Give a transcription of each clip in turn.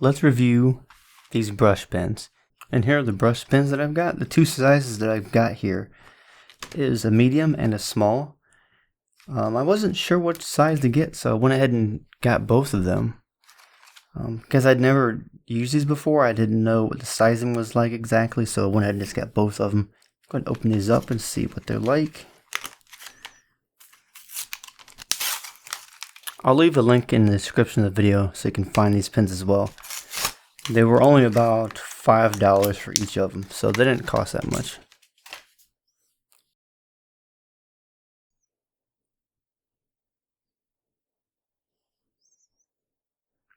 let's review these brush pens. And here are the brush pens that I've got. The two sizes that I've got here is a medium and a small. I wasn't sure what size to get, so I went ahead and got both of them. Because I'd never used these before, I didn't know what the sizing was like exactly, so I went ahead and just got both of them. Go ahead and open these up and see what they're like. I'll leave a link in the description of the video so you can find these pens as well. They were only about $5 for each of them, so they didn't cost that much.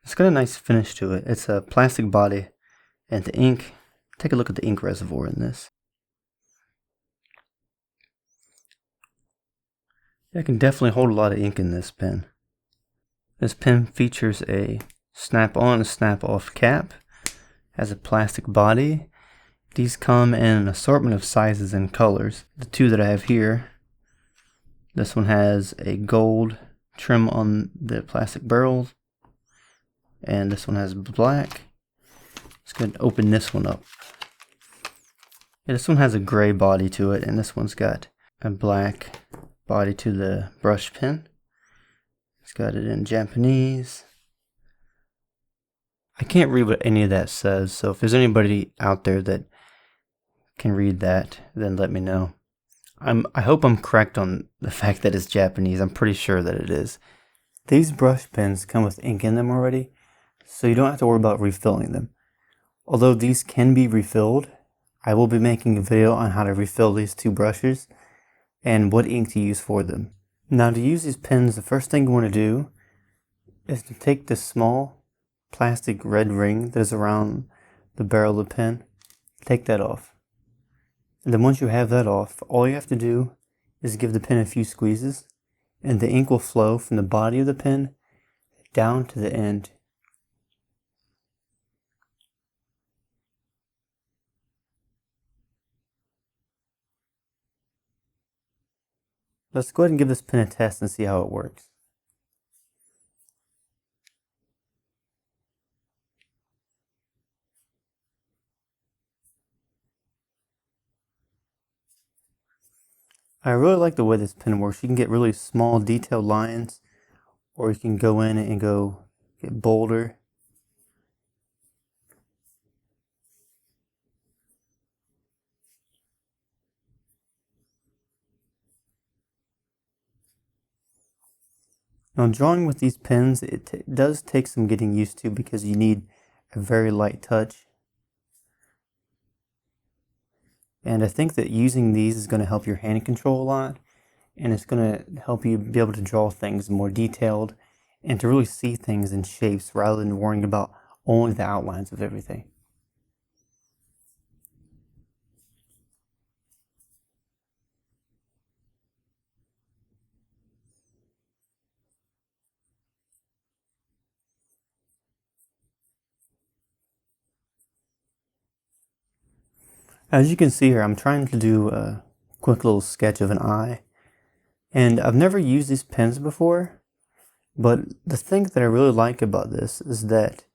It's got a nice finish to it. It's a plastic body, and the ink, take a look at the ink reservoir in this. I can definitely hold a lot of ink in this pen. This pen features a snap-on and snap-off cap, has a plastic body. These come in an assortment of sizes and colors. The two that I have here, this one has a gold trim on the plastic barrel, and this one has black. Let's go ahead and open this one up. Yeah, this one has a gray body to it, and this one's got a black body to the brush pen. It's got it in Japanese. I can't read what any of that says, so if there's anybody out there that can read that, then let me know. I hope I'm correct on the fact that it's Japanese. I'm pretty sure that it is. These brush pens come with ink in them already, so you don't have to worry about refilling them. Although these can be refilled, I will be making a video on how to refill these two brushes and what ink to use for them. Now, to use these pens, the first thing you want to do is to take this small plastic red ring that is around the barrel of the pen, take that off. And then once you have that off, all you have to do is give the pen a few squeezes, and the ink will flow from the body of the pen down to the end. Let's go ahead and give this pen a test and see how it works. I really like the way this pen works. You can get really small detailed lines, or you can go in and go get bolder. Now, drawing with these pens, it does take some getting used to because you need a very light touch. And I think that using these is going to help your hand control a lot, and it's going to help you be able to draw things more detailed and to really see things in shapes rather than worrying about only the outlines of everything. As you can see here, I'm trying to do a quick little sketch of an eye. And I've never used these pens before, but the thing that I really like about this is that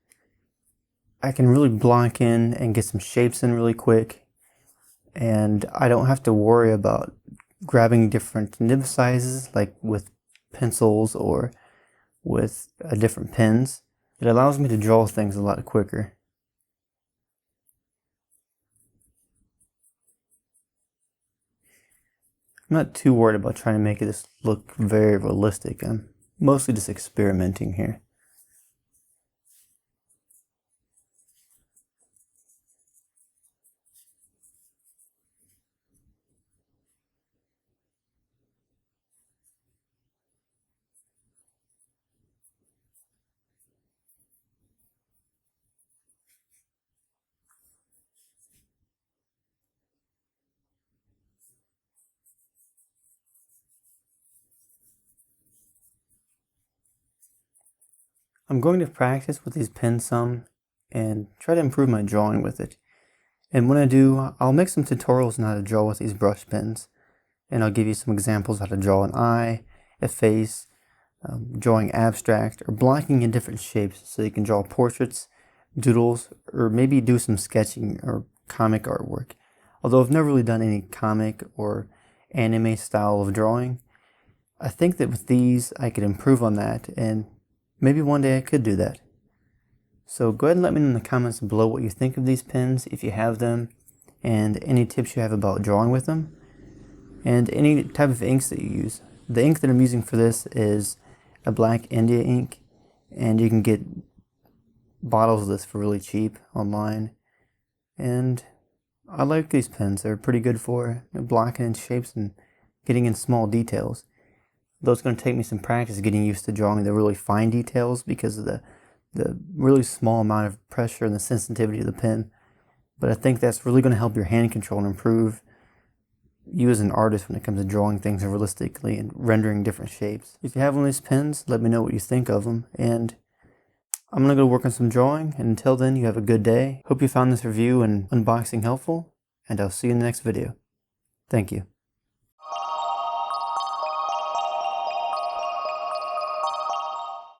I can really block in and get some shapes in really quick. And I don't have to worry about grabbing different nib sizes like with pencils or with different pens. It allows me to draw things a lot quicker. I'm not too worried about trying to make this look very realistic. I'm mostly just experimenting here. I'm going to practice with these pens some and try to improve my drawing with it. And when I do, I'll make some tutorials on how to draw with these brush pens. And I'll give you some examples how to draw an eye, a face, drawing abstract, or blocking in different shapes so you can draw portraits, doodles, or maybe do some sketching or comic artwork. Although I've never really done any comic or anime style of drawing, I think that with these I could improve on that, and maybe one day I could do that. So go ahead and let me know in the comments below what you think of these pens, if you have them, and any tips you have about drawing with them, and any type of inks that you use. The ink that I'm using for this is a black India ink, and you can get bottles of this for really cheap online. And I like these pens. They're pretty good for blocking in shapes and getting in small details. Though it's going to take me some practice getting used to drawing the really fine details because of the really small amount of pressure and the sensitivity of the pen. But I think that's really going to help your hand control and improve you as an artist when it comes to drawing things realistically and rendering different shapes. If you have one of these pens, let me know what you think of them. And I'm going to go work on some drawing. And until then, you have a good day. Hope you found this review and unboxing helpful. And I'll see you in the next video. Thank you.